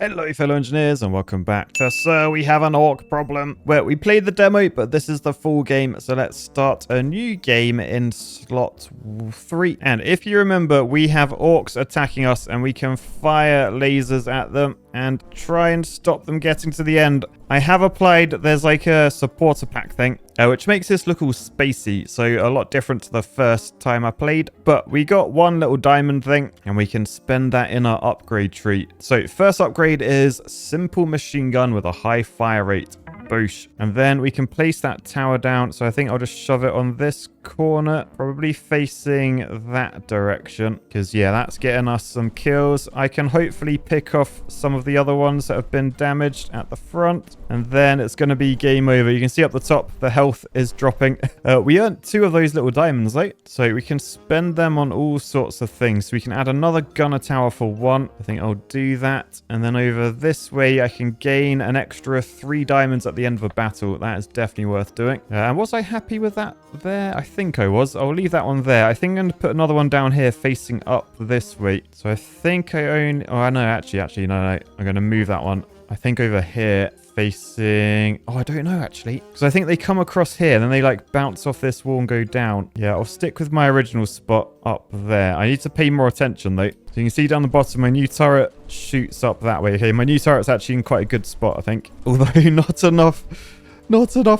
Hello fellow engineers and welcome back to So We Have an Orc Problem. Well, we played the demo, but this is the full game, so let's start a new game in slot 3. And if you remember, we have orcs attacking us and we can fire lasers at them and try and stop them getting to the end. I have applied, there's like a supporter pack thing, which makes this look all spacey, so a lot different to the first time I played. But we got one little diamond thing, and we can spend that in our upgrade tree. So first upgrade is simple machine gun with a high fire rate. Boosh. And then we can place that tower down. So I think I'll just shove it on this corner, probably facing that direction. Because, yeah, that's getting us some kills. I can hopefully pick off some of the other ones that have been damaged at the front. And then it's going to be game over. You can see up the top, the health is dropping. We earned 2 of those little diamonds, right? So we can spend them on all sorts of things. So we can add another gunner tower for 1. I think I'll do that. And then over this way, I can gain an extra 3 diamonds at the end of a battle. That is definitely worth doing. And was I happy with that there? I think I was. I'll leave that one there. I think I'm going to put another one down here facing up this way. So I think I own... Oh, no, actually, no. I'm going to move that one. I think over here facing... Oh, I don't know, actually. Because I think they come across here, and then they, like, bounce off this wall and go down. Yeah, I'll stick with my original spot up there. I need to pay more attention, though. So you can see down the bottom, my new turret shoots up that way. Okay, my new turret's actually in quite a good spot, I think. Although not enough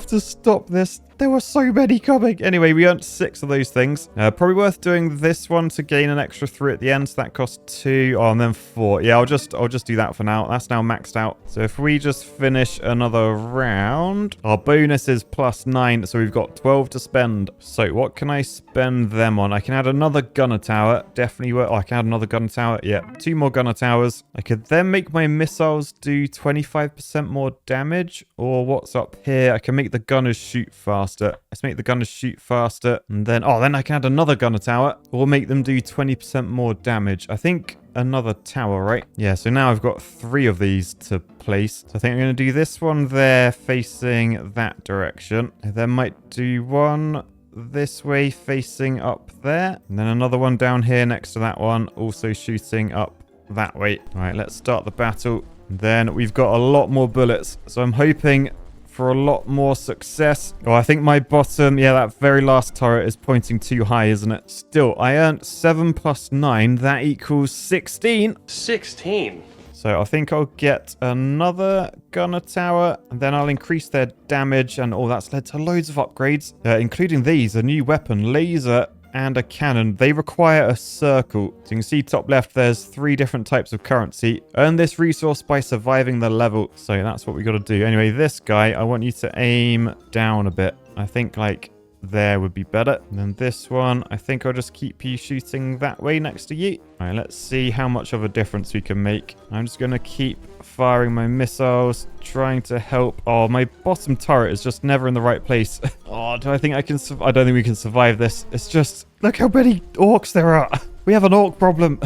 to stop this. There were so many coming. Anyway, we earned 6 of those things. Probably worth doing this one to gain an extra 3 at the end. So that costs 2. Oh, and then 4. Yeah, I'll just do that for now. That's now maxed out. So if we just finish another round, our bonus is +9. So we've got 12 to spend. So what can I spend them on? I can add another gunner tower. Definitely worth. Oh, I can add another gunner tower. Yeah, 2 more gunner towers. I could then make my missiles do 25% more damage. Or what's up here? I can make the gunners shoot faster. Let's make the gunners shoot faster. And then, then I can add another gunner tower. Or make them do 20% more damage. I think another tower, right? Yeah, so now I've got 3 of these to place. So I think I'm going to do this one there facing that direction. I then might do one this way facing up there. And then another one down here next to that one. Also shooting up that way. All right, let's start the battle. Then we've got a lot more bullets. So I'm hoping for a lot more success. Oh, I think my bottom, yeah, that very last turret is pointing too high, isn't it? Still, I earned 7 + 9. That equals 16. 16. So I think I'll get another gunner tower, and then I'll increase their damage, and that's led to loads of upgrades, including these, a new weapon, laser, and a cannon. They require a circle. So you can see top left, there's 3 different types of currency. Earn this resource by surviving the level. So that's what we got to do. Anyway, this guy, I want you to aim down a bit. I think like there would be better. And then this one, I think I'll just keep you shooting that way next to you. All right, let's see how much of a difference we can make. I'm just going to keep firing my missiles, trying to help. Oh, my bottom turret is just never in the right place. Oh, do I think I can I don't think we can survive this. It's just, look how many orcs there are. We have an orc problem.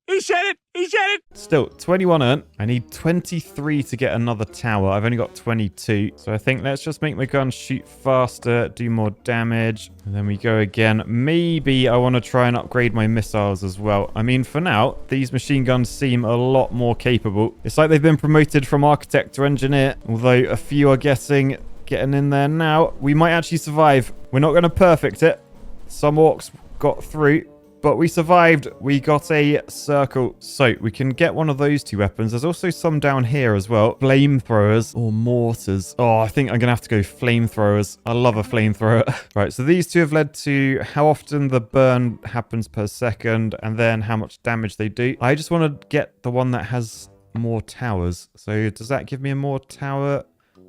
He said it! He said it! Still, 21 earned. I need 23 to get another tower. I've only got 22. So I think let's just make my gun shoot faster, do more damage. And then we go again. Maybe I want to try and upgrade my missiles as well. I mean, for now, these machine guns seem a lot more capable. It's like they've been promoted from architect to engineer. Although a few are getting in there now. We might actually survive. We're not going to perfect it. Some orcs got through. But we survived. We got a circle. So we can get one of those 2 weapons. There's also some down here as well. Flamethrowers or mortars. Oh, I think I'm going to have to go flamethrowers. I love a flamethrower. Right, so these 2 have led to how often the burn happens per second and then how much damage they do. I just want to get the one that has more towers. So does that give me a more tower?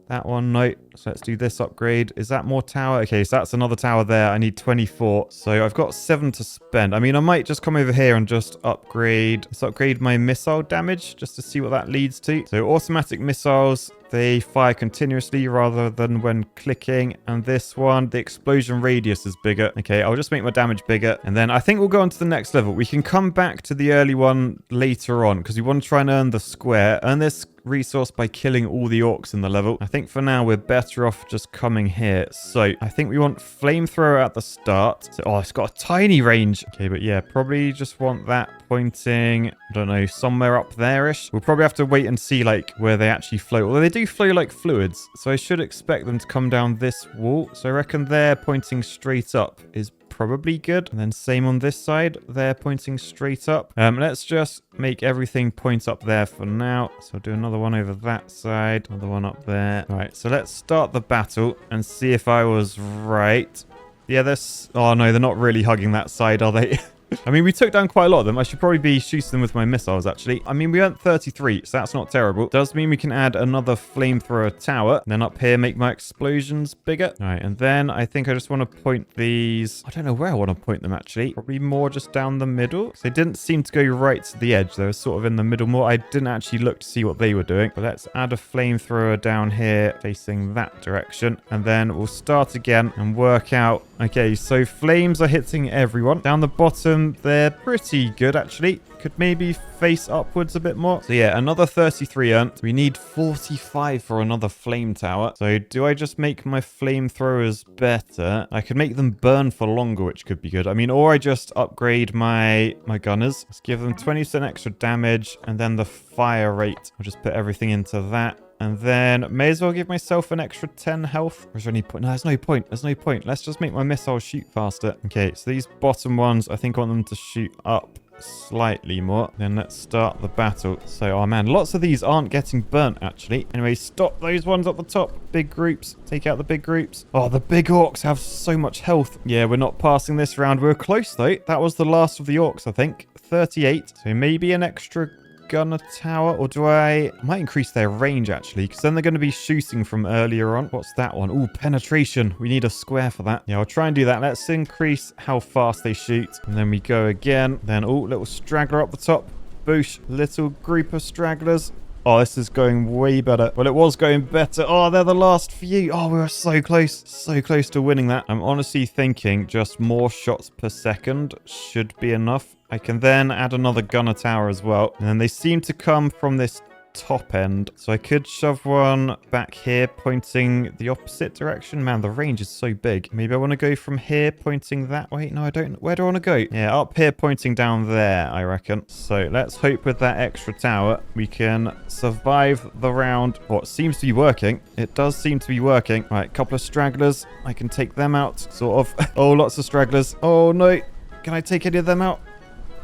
That one, no. So let's do this upgrade. Is that more tower? Okay, so that's another tower there. I need 24. So I've got 7 to spend. I mean, I might just come over here and just upgrade. Let's upgrade my missile damage just to see what that leads to. So automatic missiles, they fire continuously rather than when clicking. And this one, the explosion radius is bigger. Okay, I'll just make my damage bigger. And then I think we'll go on to the next level. We can come back to the early one later on because we want to try and earn the square. Earn this resource by killing all the orcs in the level. I think for now we're better off just coming here. So I think we want flamethrower at the start. So, oh, it's got a tiny range. Okay, but yeah, probably just want that pointing, I don't know, somewhere up there-ish. We'll probably have to wait and see like where they actually flow. Although they do flow like fluids, so I should expect them to come down this wall. So I reckon they're pointing straight up is probably good. And then same on this side, they're pointing straight up. Let's just make everything point up there for now. So I'll do another one over that side, another one up there. All right, so let's start the battle and see if I was right. Yeah, oh no, they're not really hugging that side, are they? I mean, we took down quite a lot of them. I should probably be shooting them with my missiles, actually. I mean, we earned 33, so that's not terrible. Does mean we can add another flamethrower tower. And then up here, make my explosions bigger. All right, and then I think I just want to point these... I don't know where I want to point them, actually. Probably more just down the middle. They didn't seem to go right to the edge. They were sort of in the middle more. I didn't actually look to see what they were doing. But let's add a flamethrower down here, facing that direction. And then we'll start again and work out... Okay, so flames are hitting everyone. Down the bottom, they're pretty good, actually. Could maybe face upwards a bit more. So yeah, another 33 earned. We need 45 for another flame tower. So do I just make my flamethrowers better? I could make them burn for longer, which could be good. I mean, or I just upgrade my gunners. Let's give them 20% extra damage. And then the fire rate. I'll just put everything into that. And then may as well give myself an extra 10 health. Or is there any point? No, there's no point. There's no point. Let's just make my missiles shoot faster. Okay, so these bottom ones, I think I want them to shoot up slightly more. Then let's start the battle. So, oh man, lots of these aren't getting burnt, actually. Anyway, stop those ones up the top. Big groups. Take out the big groups. Oh, the big orcs have so much health. Yeah, we're not passing this round. We're close, though. That was the last of the orcs, I think. 38. So maybe an extra... gunner tower, or do I might increase their range actually, because then they're going to be shooting from earlier on. What's that one? Oh, penetration. We need a square for that. Yeah, I'll try and do that. Let's increase how fast they shoot, and then we go again. Then oh, little straggler up the top. Boosh, little group of stragglers. Oh, this is going way better. Well, it was going better. Oh, they're the last few. Oh, we were so close to winning that. I'm honestly thinking just more shots per second should be enough. I can then add another gunner tower as well. And then they seem to come from this top end. So I could shove one back here pointing the opposite direction. Man, the range is so big. Maybe I want to go from here pointing that way. No, I don't. Where do I want to go? Yeah, up here pointing down there, I reckon. So let's hope with that extra tower we can survive the round. What seems to be working. It does seem to be working. Right, a couple of stragglers. I can take them out, sort of. Oh, lots of stragglers. Oh, no. Can I take any of them out?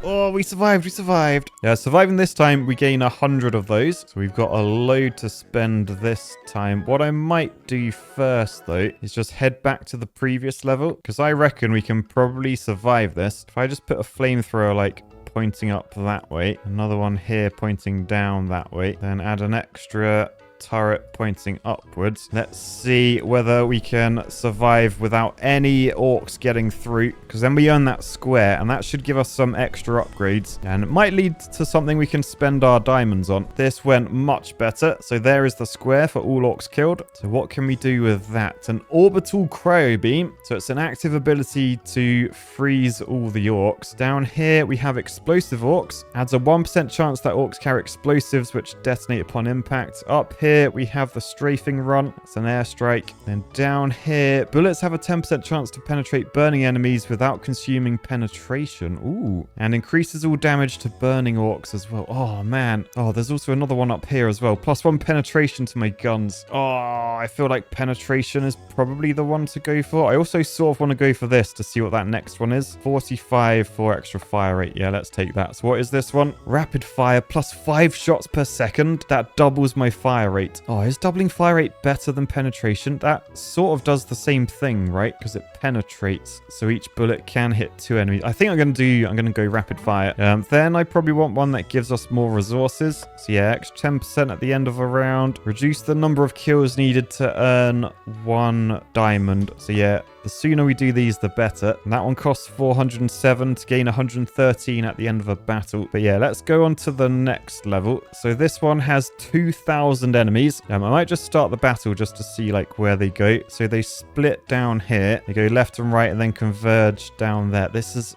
Oh, we survived. Yeah, surviving this time, we gain 100 of those. So we've got a load to spend this time. What I might do first, though, is just head back to the previous level, because I reckon we can probably survive this. If I just put a flamethrower, like, pointing up that way, another one here pointing down that way, then add an extra turret pointing upwards. Let's see whether we can survive without any orcs getting through, because then we earn that square, and that should give us some extra upgrades, and it might lead to something we can spend our diamonds on. This went much better. So there is the square for all orcs killed. So what can we do with that? An orbital cryo beam. So it's an active ability to freeze all the orcs. Down here we have explosive orcs. Adds a 1% chance that orcs carry explosives which detonate upon impact. Up here we have the strafing run. It's an airstrike. Then down here, bullets have a 10% chance to penetrate burning enemies without consuming penetration. Ooh. And increases all damage to burning orcs as well. Oh, man. Oh, there's also another one up here as well. +1 penetration to my guns. Oh, I feel like penetration is probably the one to go for. I also sort of want to go for this to see what that next one is. 45 for extra fire rate. Yeah, let's take that. So what is this one? Rapid fire +5 shots per second. That doubles my fire rate. Oh, is doubling fire rate better than penetration? That sort of does the same thing, right? Because it penetrates, so each bullet can hit 2 enemies. I think I'm going to go rapid fire. Then I probably want one that gives us more resources. So yeah, extra 10% at the end of a round. Reduce the number of kills needed to earn 1 diamond. So yeah, the sooner we do these, the better. And that one costs 407 to gain 113 at the end of a battle. But yeah, let's go on to the next level. So this one has 2,000 enemies. I might just start the battle just to see like where they go. So they split down here. They go left and right and then converge down there.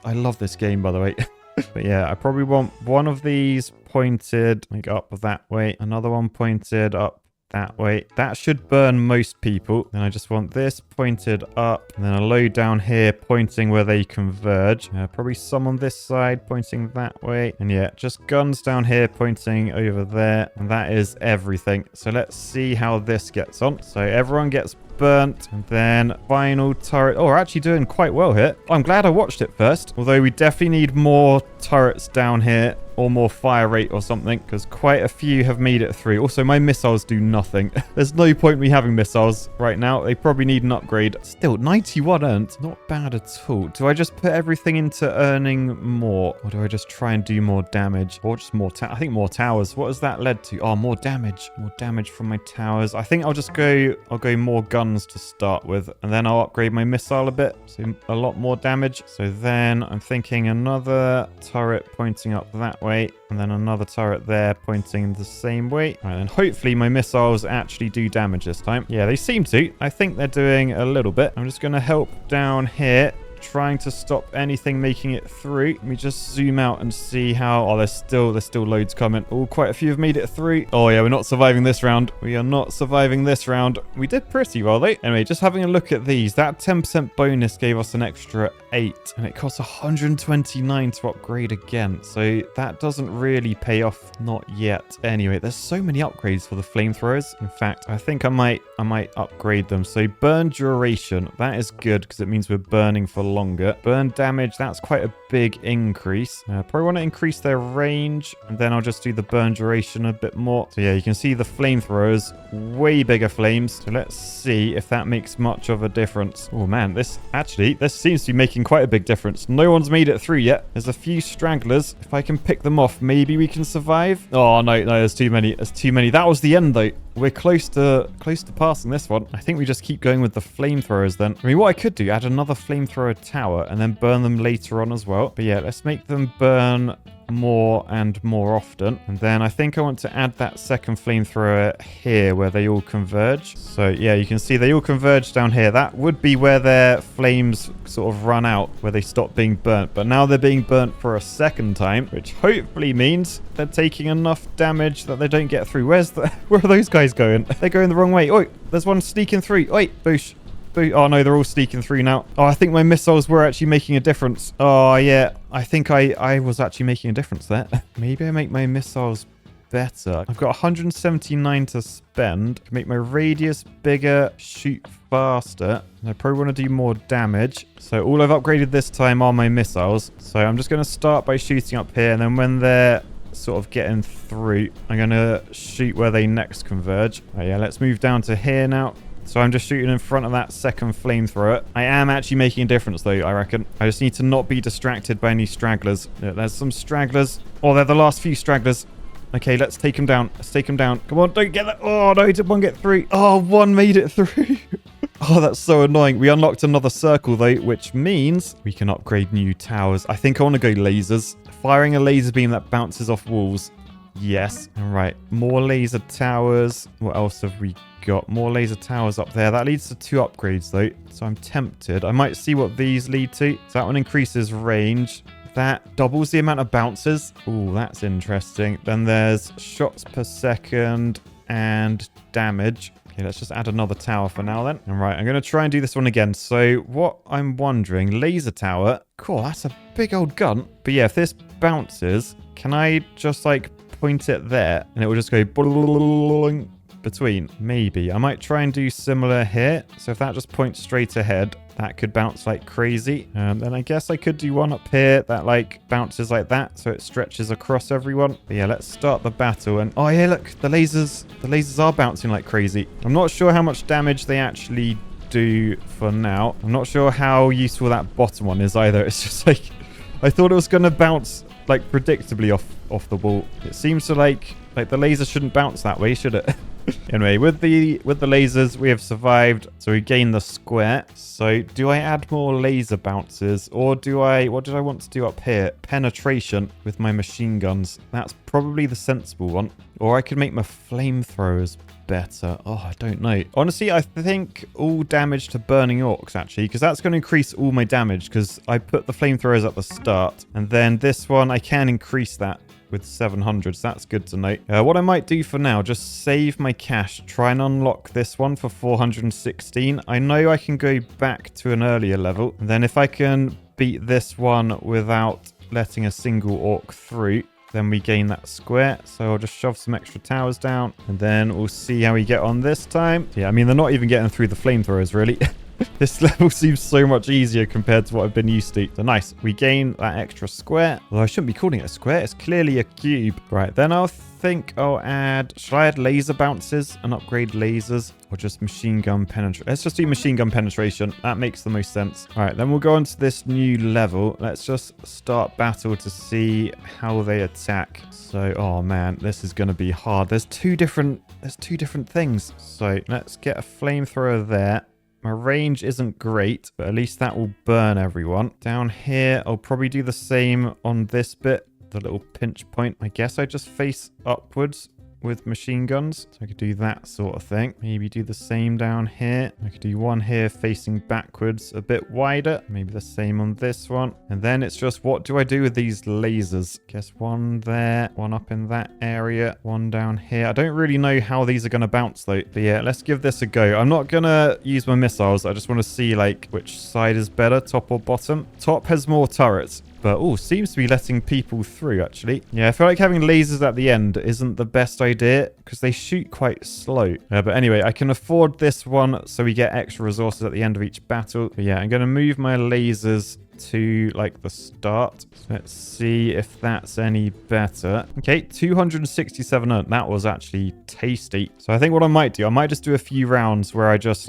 I love this game, by the way. But yeah, I probably want one of these pointed like up that way. Another one pointed up that way. That should burn most people. Then I just want this pointed up, and then a load down here pointing where they converge. Probably some on this side pointing that way. And yeah, just guns down here pointing over there. And that is everything. So let's see how this gets on. So everyone gets burnt, and then final turret. Oh, we're actually doing quite well here. I'm glad I watched it first, although we definitely need more turrets down here or more fire rate or something, because quite a few have made it through. Also, my missiles do nothing. There's no point me having missiles right now. They probably need an upgrade. Still, 91 earned. Not bad at all. Do I just put everything into earning more, or do I just try and do more damage, or just more I think more towers. What has that led to? Oh, more damage. More damage from my towers. I think I'll go more guns to start with, and then I'll upgrade my missile a bit, so a lot more damage. So then I'm thinking another turret pointing up that way, and then another turret there pointing the same way. All right, and hopefully my missiles actually do damage this time. Yeah, they seem to. I think they're doing a little bit. I'm just going to help down here, trying to stop anything making it through. Let me just zoom out and see how... Oh, there's still loads coming. Oh, quite a few have made it through. Oh yeah, we're not surviving this round. We are not surviving this round. We did pretty well though. Anyway, just having a look at these. That 10% bonus gave us an extra 8, and it costs 129 to upgrade again. So that doesn't really pay off, not yet. Anyway, there's so many upgrades for the flamethrowers. In fact, I think I might upgrade them. So burn duration, that is good because it means we're burning for longer. Burn damage, that's quite a big increase. Probably want to increase their range, and then I'll just do the burn duration a bit more. So yeah, you can see the flamethrowers, way bigger flames. So let's see if that makes much of a difference. Oh man, this seems to be making quite a big difference. No one's made it through yet. There's a few stragglers. If I can pick them off, maybe we can survive. Oh no, there's too many. There's too many. That was the end though. We're close to passing this one. I think we just keep going with the flamethrowers then. I mean, what I could do, add another flamethrower tower and then burn them later on as well. But yeah, let's make them burn more and more often. And then I think I want to add that second flamethrower here where they all converge. So yeah, you can see they all converge down here. That would be where their flames sort of run out, where they stop being burnt. But now they're being burnt for a second time, which hopefully means they're taking enough damage that they don't get through. Where are those guys going? They're going the wrong way. Oi, there's one sneaking through. Oi, boosh. Oh no, they're all sneaking through now. Oh, I think my missiles were actually making a difference. Oh yeah, I think I was actually making a difference there. Maybe I make my missiles better. I've got 179 to spend. Make my radius bigger, shoot faster. And I probably want to do more damage. So all I've upgraded this time are my missiles. So I'm just going to start by shooting up here, and then when they're sort of getting through, I'm going to shoot where they next converge. Oh yeah, let's move down to here now. So I'm just shooting in front of that second flamethrower. I am actually making a difference though, I reckon. I just need to not be distracted by any stragglers. Yeah, there's some stragglers. Oh, they're the last few stragglers. Okay, let's take them down. Let's take them down. Come on, don't get that. Oh, no, did one get through? Oh, one made it through. Oh, that's so annoying. We unlocked another circle though, which means we can upgrade new towers. I think I want to go lasers. Firing a laser beam that bounces off walls. Yes. All right. More laser towers. What else have we got? More laser towers up there. That leads to 2 upgrades though. So I'm tempted. I might see what these lead to. So that one increases range. That doubles the amount of bounces. Ooh, that's interesting. Then there's shots per second and damage. Okay, let's just add another tower for now then. All right, I'm going to try and do this one again. So what I'm wondering, laser tower. Cool, that's a big old gun. But yeah, if this bounces, can I just like point it there and it will just go between? Maybe. I might try and do similar here. So if that just points straight ahead, that could bounce like crazy. Then I guess I could do one up here that like bounces like that, so it stretches across everyone. But yeah, let's start the battle. And oh yeah, look, the lasers are bouncing like crazy. I'm not sure how much damage they actually do for now. I'm not sure how useful that bottom one is either. It's just like, I thought it was going to bounce like predictably off the wall. It seems to like the laser shouldn't bounce that way, should it? Anyway, with the lasers, we have survived. So we gain the square. So do I add more laser bounces, or what did I want to do up here? Penetration with my machine guns. That's probably the sensible one. Or I could make my flamethrowers better. Oh, I don't know. Honestly, I think all damage to burning orcs actually, because that's going to increase all my damage because I put the flamethrowers at the start, and then this one I can increase that with 700. So that's good to know. What I might do for now, just save my cash. Try and unlock this one for 416. I know I can go back to an earlier level. And then if I can beat this one without letting a single orc through, then we gain that square. So I'll just shove some extra towers down. And then we'll see how we get on this time. Yeah, I mean, they're not even getting through the flamethrowers, really. This level seems so much easier compared to what I've been used to. So nice. We gain that extra square. Although I shouldn't be calling it a square. It's clearly a cube. Right, then I'll think I'll add... Should I add laser bounces and upgrade lasers? Or just machine gun penetration? Let's just do machine gun penetration. That makes the most sense. All right, then we'll go on to this new level. Let's just start battle to see how they attack. So, oh man, this is going to be hard. There's two different things. So let's get a flamethrower there. My range isn't great, but at least that will burn everyone. Down here, I'll probably do the same on this bit, the little pinch point. I guess I just face upwards with machine guns. So I could do that sort of thing. Maybe do the same down here. I could do one here facing backwards a bit wider. Maybe the same on this one. And then it's just, what do I do with these lasers? Guess one there, one up in that area, one down here. I don't really know how these are going to bounce though. But yeah, let's give this a go. I'm not going to use my missiles. I just want to see like which side is better, top or bottom. Top has more turrets. But, oh, seems to be letting people through, actually. Yeah, I feel like having lasers at the end isn't the best idea because they shoot quite slow. But anyway, I can afford this one so we get extra resources at the end of each battle. But yeah, I'm going to move my lasers to like the start. So let's see if that's any better. Okay, 267 earned. That was actually tasty. So I think what I might do, I might just do a few rounds where I just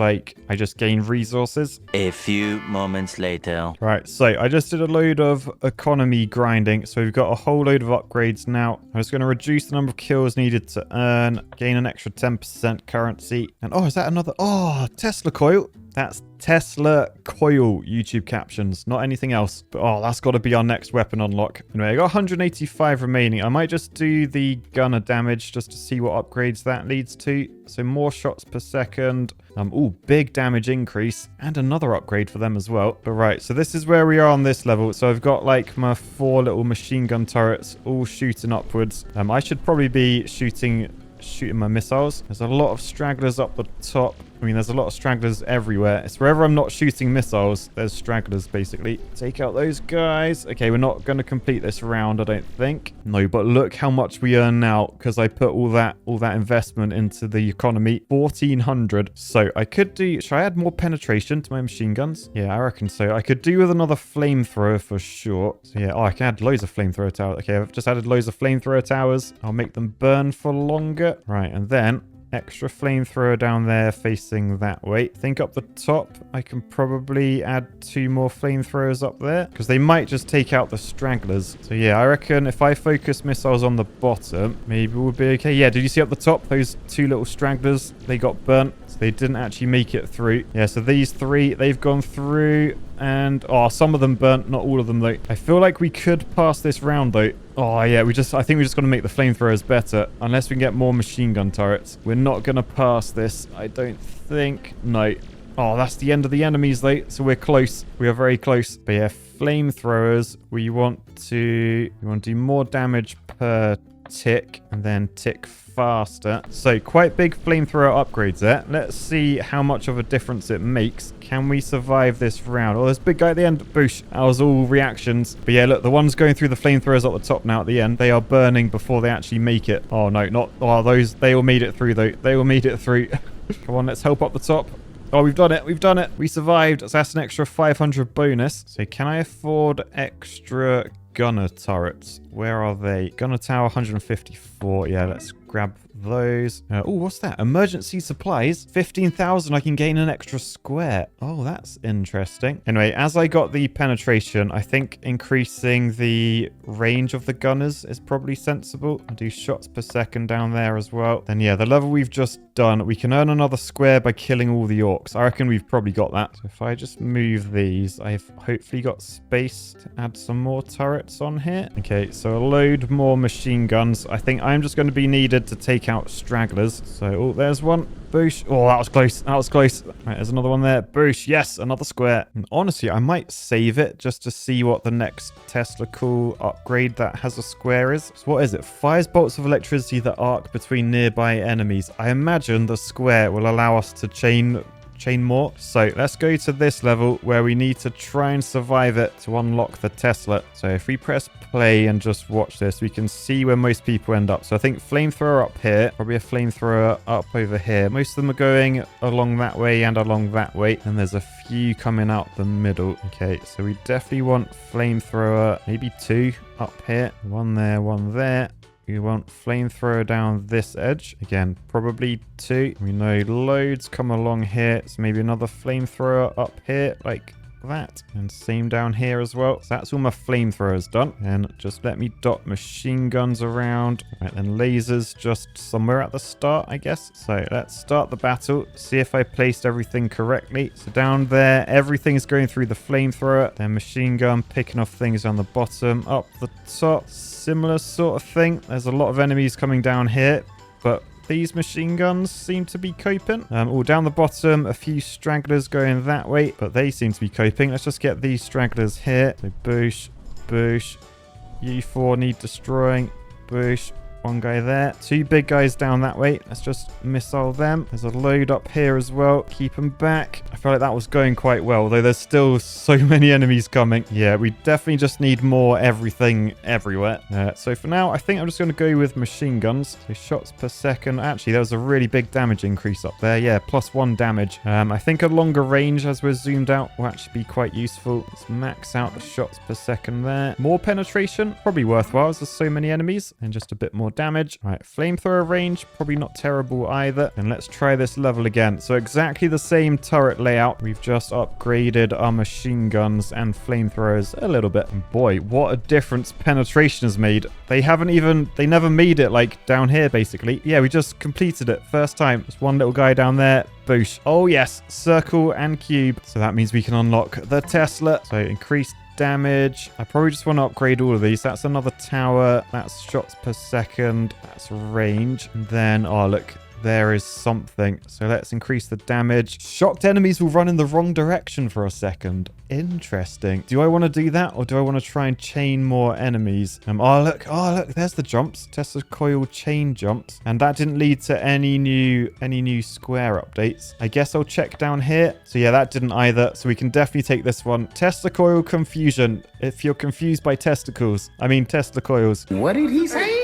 gain resources. A few moments later. Right, so I just did a load of economy grinding. So we've got a whole load of upgrades now. I'm just going to reduce the number of kills needed to earn, gain an extra 10% currency. And oh, is that another? Oh, Tesla coil. That's Tesla coil YouTube captions, not anything else. But oh, that's got to be our next weapon unlock. Anyway, I got 185 remaining. I might just do the gunner damage just to see what upgrades that leads to. So more shots per second. Oh, big damage increase and another upgrade for them as well. But right, so this is where we are on this level. So I've got like my 4 little machine gun turrets all shooting upwards. I should probably be shooting my missiles. There's a lot of stragglers up the top. I mean, there's a lot of stragglers everywhere. It's wherever I'm not shooting missiles, there's stragglers, basically. Take out those guys. Okay, we're not going to complete this round, I don't think. No, but look how much we earn now because I put all that investment into the economy. 1,400. So I could do... Should I add more penetration to my machine guns? Yeah, I reckon so. I could do with another flamethrower for sure. So yeah, oh, I can add loads of flamethrower towers. Okay, I've just added loads of flamethrower towers. I'll make them burn for longer. Right, and then... extra flamethrower down there facing that way. Think up the top, I can probably add 2 more flamethrowers up there because they might just take out the stragglers. So yeah, I reckon if I focus missiles on the bottom, maybe we'll be okay. Yeah, did you see up the top, those 2 little stragglers? They got burnt, so they didn't actually make it through. Yeah, so these 3, they've gone through and, oh, some of them burnt, not all of them though. I feel like we could pass this round though. Oh yeah, I think we just got to make the flamethrowers better. Unless we can get more machine gun turrets. We're not going to pass this, I don't think. No. Oh, that's the end of the enemies though. So we're close. We are very close. But yeah, flamethrowers, we want to do more damage per tick and then tick faster. So quite big flamethrower upgrades there. Let's see how much of a difference it makes. Can we survive this round? Oh, there's a big guy at the end. Boosh. That was all reactions. But yeah, look, the ones going through the flamethrowers at the top now at the end, they are burning before they actually make it. Oh, no, not... Oh, those... They all made it through, though. They all made it through. Come on, let's help up the top. Oh, we've done it. We've done it. We survived. So that's an extra 500 bonus. So can I afford extra gunner turrets? Where are they? Gunner tower 154. Yeah, let's grab those. Oh, what's that? Emergency supplies. 15,000. I can gain an extra square. Oh, that's interesting. Anyway, as I got the penetration, I think increasing the range of the gunners is probably sensible. I'll do shots per second down there as well. Then yeah, the level we've just done, we can earn another square by killing all the orcs. I reckon we've probably got that. So if I just move these, I've hopefully got space to add some more turrets on here. Okay, so a load more machine guns. I think I'm just going to be needed to take take out stragglers. So, oh, there's one. Boosh. Oh, that was close. That was close. Right, there's another one there. Boosh. Yes, another square. And honestly, I might save it just to see what the next Tesla cool upgrade that has a square is. So what is it? Fires bolts of electricity that arc between nearby enemies. I imagine the square will allow us to chain more. So let's go to this level where we need to try and survive it to unlock the Tesla. So if we press play and just watch this, we can see where most people end up. So I think flamethrower up here, probably a flamethrower up over here. Most of them are going along that way and along that way, and there's a few coming out the middle. Okay, so we definitely want flamethrower, maybe 2 up here, 1 there, 1 there. We want flamethrower down this edge. Again, probably 2. We know loads come along here. So maybe another flamethrower up here like that. And same down here as well. So that's all my flamethrowers done. And just let me dot machine guns around. Right, then lasers just somewhere at the start, I guess. So let's start the battle. See if I placed everything correctly. So down there, everything's going through the flamethrower. Then machine gun picking off things on the bottom. Up the top. Similar sort of thing. There's a lot of enemies coming down here, but these machine guns seem to be coping. All down the bottom, a few stragglers going that way, but they seem to be coping. Let's just get these stragglers here. So boosh, boosh. You 4 need destroying. Boosh. 1 guy there. 2 big guys down that way. Let's just missile them. There's a load up here as well. Keep them back. I feel like that was going quite well, though there's still so many enemies coming. Yeah, we definitely just need more everything everywhere. So for now, I think I'm just going to go with machine guns. So shots per second. Actually, there was a really big damage increase up there. Yeah, +1 damage. I think a longer range as we're zoomed out will actually be quite useful. Let's max out the shots per second there. More penetration. Probably worthwhile as there's so many enemies. And just a bit more damage. All right, flamethrower range, probably not terrible either. And let's try this level again. So exactly the same turret layout. We've just upgraded our machine guns and flamethrowers a little bit. And boy, what a difference penetration has made. They never made it like down here, basically. Yeah, we just completed it first time. There's one little guy down there. Boosh. Oh yes, circle and cube. So that means we can unlock the Tesla. So increased damage. I probably just want to upgrade all of these. That's another tower. That's shots per second. That's range. And then, oh, look, there is something. So let's increase the damage. Shocked enemies will run in the wrong direction for a second. Interesting. Do I want to do that, or do I want to try and chain more enemies? Oh, look, there's the jumps. Tesla coil chain jumps. And that didn't lead to any new square updates. I guess I'll check down here. So yeah, that didn't either. So we can definitely take this one. Tesla coil confusion. If you're confused by testicles, I mean Tesla coils. What did he say?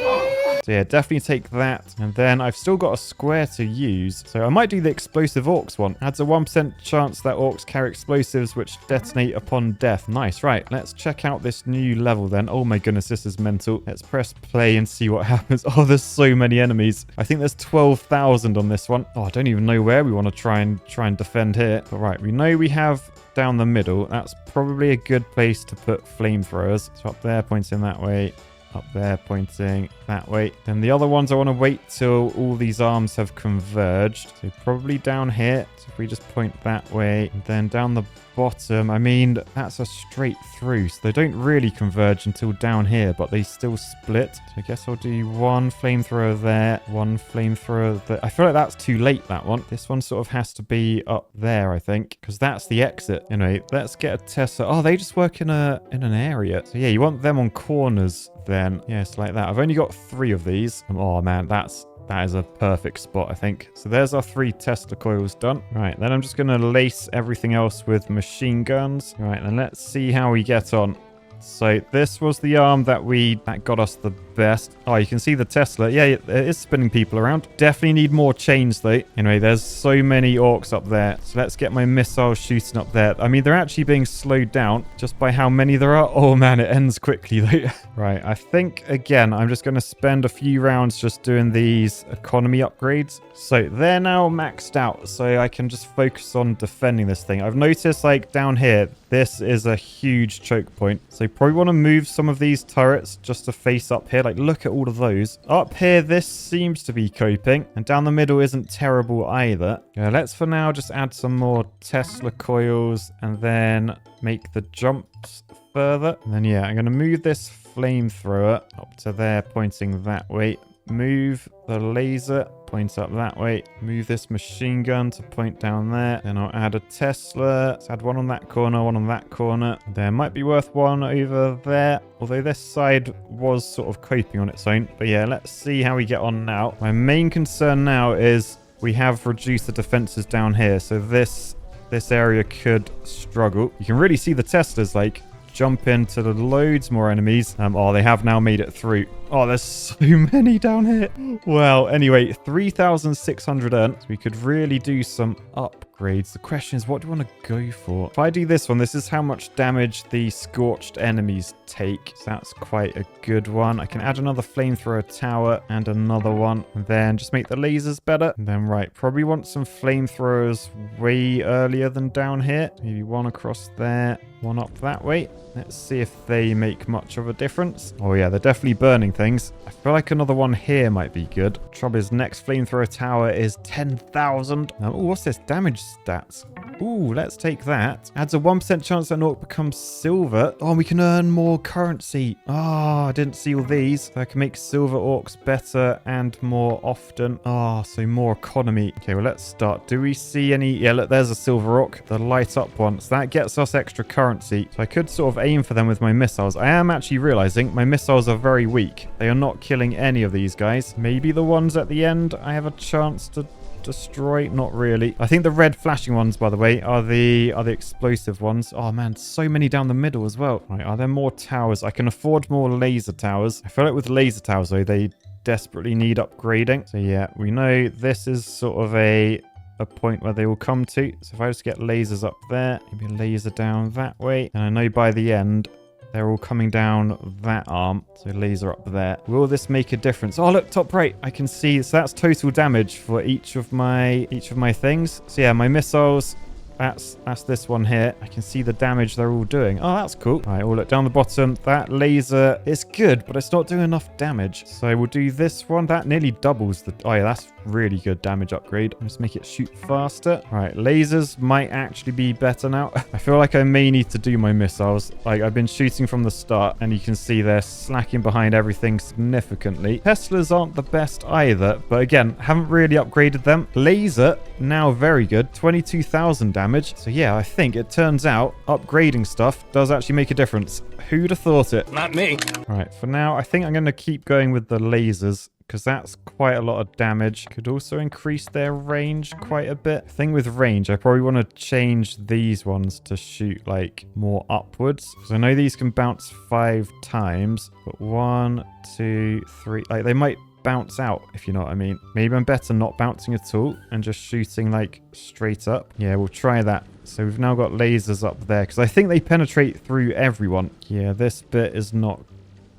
So yeah, definitely take that. And then I've still got a square to use. So I might do the explosive orcs one. Adds a 1% chance that orcs carry explosives which detonate upon death. Nice, right. Let's check out this new level then. Oh my goodness, this is mental. Let's press play and see what happens. Oh, there's so many enemies. I think there's 12,000 on this one. Oh, I don't even know where we want to try and defend here. But right, we know we have down the middle. That's probably a good place to put flamethrowers. So up there, pointing that way. Up there, pointing that way. Then the other ones, I want to wait till all these arms have converged. So probably down here. So if we just point that way, and then down the bottom, I mean, that's a straight through. So they don't really converge until down here, but they still split. So I guess I'll do 1 flamethrower there, 1 flamethrower there. I feel like that's too late, that one. This one sort of has to be up there, I think, because that's the exit. Anyway, let's get a Tesla. Oh, they just work in an area. So yeah, you want them on corners then. Yes, like that. I've only got 3 of these. Oh man, that is a perfect spot, I think. So there's our 3 Tesla coils done. Right, then I'm just going to lace everything else with machine guns. Right, then let's see how we get on. So this was the arm that got us the best. Oh, you can see the Tesla. Yeah, it is spinning people around. Definitely need more chains though. Anyway, there's so many orcs up there. So let's get my missiles shooting up there. I mean, they're actually being slowed down just by how many there are. Oh man, it ends quickly though. Right, I think again, I'm just going to spend a few rounds just doing these economy upgrades. So they're now maxed out. So I can just focus on defending this thing. I've noticed like down here, this is a huge choke point. So you probably want to move some of these turrets just to face up here. Like, look at all of those. Up here, this seems to be coping. And down the middle isn't terrible either. Yeah, let's for now just add some more Tesla coils and then make the jumps further. And then, yeah, I'm going to move this flamethrower up to there, pointing that way. move the laser, point up that way. Move this machine gun to point down there. Then I'll add a Tesla. Let's add one on that corner, one on that corner. There might be worth one over there. Although this side was sort of coping on its own. But yeah, let's see how we get on now. My main concern now is we have reduced the defenses down here. So this area could struggle. You can really see the Teslas like jump into the loads more enemies. Oh, they have now made it through. Oh, there's so many down here. Well, anyway, 3,600 earned. So we could really do some upgrades. The question is, what do we want to go for? If I do this one, this is how much damage the scorched enemies take. So that's quite a good one. I can add another flamethrower tower and another one. And then just make the lasers better. And then, right, probably want some flamethrowers way earlier than down here. Maybe one across there, one up that way. Let's see if they make much of a difference. Oh yeah, they're definitely burning things. I feel like another one here might be good. Trouble is, next flamethrower tower is 10,000. Oh, what's this? Damage stats. Ooh, let's take that. Adds a 1% chance that an orc becomes silver. Oh, we can earn more currency. Oh, I didn't see all these. So I can make silver orcs better and more often. Oh, so more economy. Okay, well, let's start. Do we see any? Yeah, look, there's a silver orc. The light up one. So that gets us extra currency. So I could sort of aim for them with my missiles. I am actually realizing my missiles are very weak. They are not killing any of these guys. Maybe the ones at the end I have a chance to destroy. Not really. I think the red flashing ones, by the way, are the explosive ones. Oh man, so many down the middle as well. Right, are there more towers? I can afford more laser towers. I feel like with laser towers though, they desperately need upgrading. So yeah, we know this is sort of a point where they will come to. So if I just get lasers up there, maybe a laser down that way, and I know by the end they're all coming down that arm. So laser up there. Will this make a difference? Oh, look, top right. I can see. So that's total damage for each of my things. So yeah, my missiles, that's this one here. I can see the damage they're all doing. Oh, that's cool. All right, we'll look down the bottom. That laser is good, but it's not doing enough damage. So we'll do this one. That nearly doubles the... Oh yeah, that's really good damage upgrade. Just make it shoot faster. All right, lasers might actually be better now. I feel like I may need to do my missiles. Like, I've been shooting from the start, and you can see they're slacking behind everything significantly. Teslas aren't the best either, but again, haven't really upgraded them. Laser, now very good. 22,000 damage. So yeah, I think it turns out upgrading stuff does actually make a difference. Who'd have thought it? Not me. All right, for now, I think I'm going to keep going with the lasers, because that's quite a lot of damage. Could also increase their range quite a bit. Thing with range, I probably want to change these ones to shoot like more upwards, because I know these can bounce 5 times, but 1, 2, 3, like they might bounce out, if you know what I mean. Maybe I'm better not bouncing at all and just shooting like straight up. Yeah, we'll try that. So we've now got lasers up there, because I think they penetrate through everyone. Yeah, this bit is not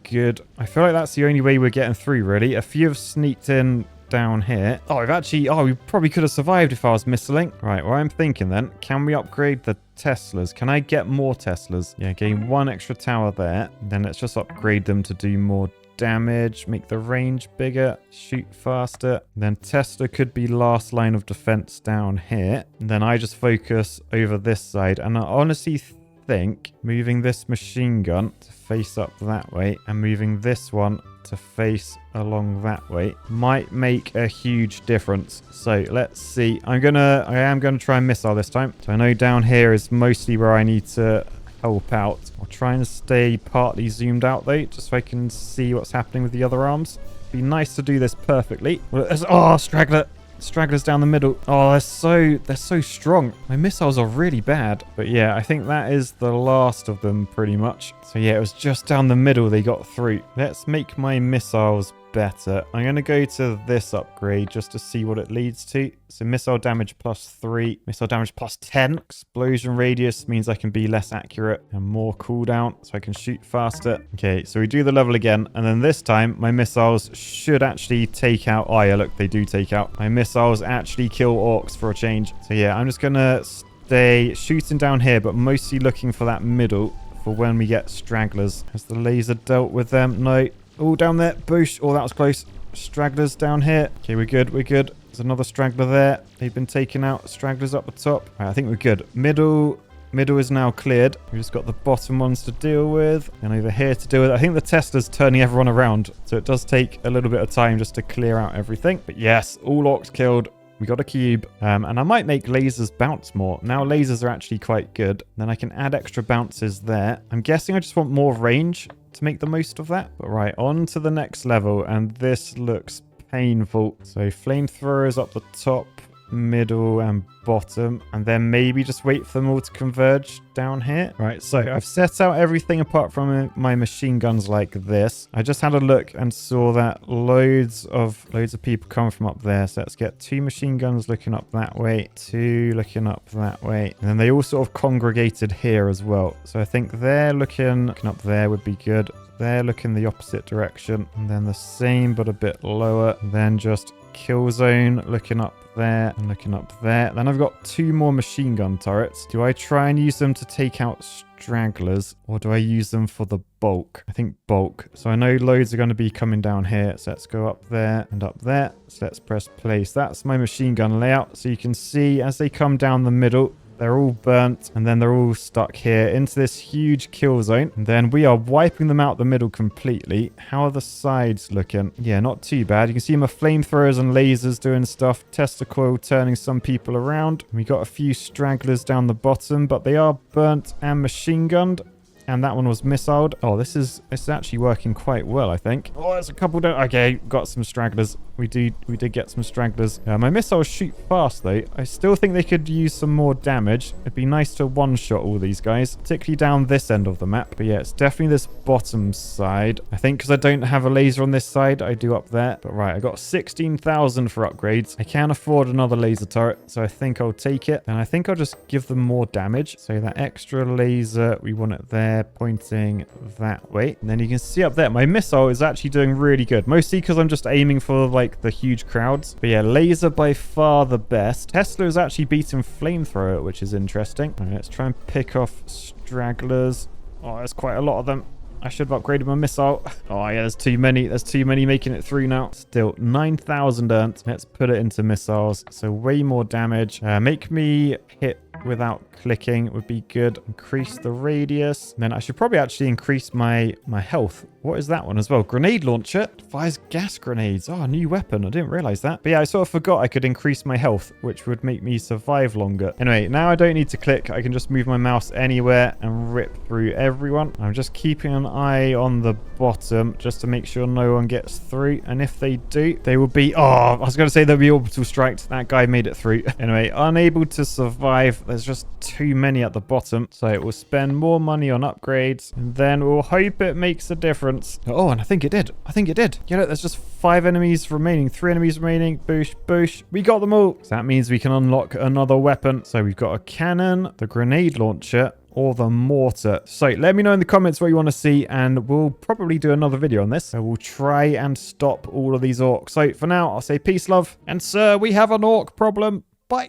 good. I feel like that's the only way we're getting through, really. A few have sneaked in down here. Oh, we probably could have survived if I was missiling. Right, well, I'm thinking then, can we upgrade the Teslas? Can I get more Teslas? Yeah, gain 1 extra tower there. Then let's just upgrade them to do more damage, make the range bigger, shoot faster. Then Tesla could be last line of defense down here. And then I just focus over this side. And I honestly think moving this machine gun to face up that way and moving this one to face along that way might make a huge difference. So let's see. I am gonna try and missile this time. So I know down here is mostly where I need to help out. I'll try and stay partly zoomed out though, just so I can see what's happening with the other arms. Be nice to do this perfectly. Oh, straggler. Stragglers down the middle. Oh, they're so strong. My missiles are really bad. But yeah, I think that is the last of them pretty much. So yeah, it was just down the middle they got through. Let's make my missiles better. I'm going to go to this upgrade just to see what it leads to. So missile damage +3, missile damage +10. Explosion radius means I can be less accurate and more cooldown, so I can shoot faster. Okay, so we do the level again, and then this time my missiles should actually take out... Oh yeah, look, they do take out. My missiles actually kill orcs for a change. So yeah, I'm just going to stay shooting down here, but mostly looking for that middle for when we get stragglers. Has the laser dealt with them? No. Oh, down there. Boosh. Oh, that was close. Stragglers down here. Okay, we're good. We're good. There's another straggler there. They've been taken out. Stragglers up the top. Right, I think we're good. Middle Middle is now cleared. We've just got the bottom ones to deal with. And over here to deal with. I think the Tesla's turning everyone around. So it does take a little bit of time just to clear out everything. But yes, all orcs killed. We got a cube. And I might make lasers bounce more. Now lasers are actually quite good. Then I can add extra bounces there. I'm guessing I just want more range to make the most of that. But right, on to the next level. And this looks painful. So flamethrowers up the top, middle and bottom, and then maybe just wait for them all to converge down here. Right, so I've set out everything apart from my machine guns like this. I just had a look and saw that loads of people come from up there. So let's get 2 machine guns looking up that way, 2 looking up that way, and then they all sort of congregated here as well. So I think they're looking up there would be good. They're looking the opposite direction, and then the same but a bit lower. Then just kill zone looking up there and looking up there. Then I've got 2 more machine gun turrets. Do I try and use them to take out stragglers, or do I use them for the bulk? I think bulk. So I know loads are going to be coming down here. So let's go up there and up there. So let's press place. That's my machine gun layout. So you can see as they come down the middle, they're all burnt, and then they're all stuck here into this huge kill zone. And then we are wiping them out the middle completely. How are the sides looking? Yeah, not too bad. You can see my flamethrowers and lasers doing stuff. Tester coil turning some people around. We got a few stragglers down the bottom, but they are burnt and machine gunned. And that one was missiled. Oh, this is actually working quite well, I think. Oh, there's a couple down. Okay, got some stragglers. We did get some stragglers. My missiles shoot fast, though. I still think they could use some more damage. It'd be nice to one-shot all these guys, particularly down this end of the map. But yeah, it's definitely this bottom side. I think because I don't have a laser on this side, I do up there. But right, I got 16,000 for upgrades. I can't afford another laser turret, so I think I'll take it. And I think I'll just give them more damage. So that extra laser, we want it there, pointing that way. And then you can see up there, my missile is actually doing really good. Mostly because I'm just aiming for like the huge crowds. But yeah, laser by far the best. Tesla is actually beating flamethrower, which is interesting. All right, let's try and pick off stragglers. Oh, there's quite a lot of them. I should have upgraded my missile. Oh yeah, there's too many. There's too many making it through now. Still 9,000 earned. Let's put it into missiles. So way more damage. Make me hit without clicking would be good. Increase the radius. And then I should probably actually increase my health. What is that one as well? Grenade launcher. Fires gas grenades. Oh, new weapon. I didn't realize that. But yeah, I sort of forgot I could increase my health, which would make me survive longer. Anyway, now I don't need to click. I can just move my mouse anywhere and rip through everyone. I'm just keeping an eye on the bottom just to make sure no one gets through. And if they do, they will be... Oh, I was going to say they'll be orbital striked. That guy made it through. Anyway, unable to survive. There's just too many at the bottom. So we'll spend more money on upgrades. And then we'll hope it makes a difference. Oh, and I think it did. I think it did. Yeah, look, there's just 5 enemies remaining. 3 enemies remaining. Boosh, boosh. We got them all. So that means we can unlock another weapon. So we've got a cannon, the grenade launcher, or the mortar. So let me know in the comments what you want to see, and we'll probably do another video on this. So we'll try and stop all of these orcs. So for now, I'll say peace, love. And sir, we have an orc problem.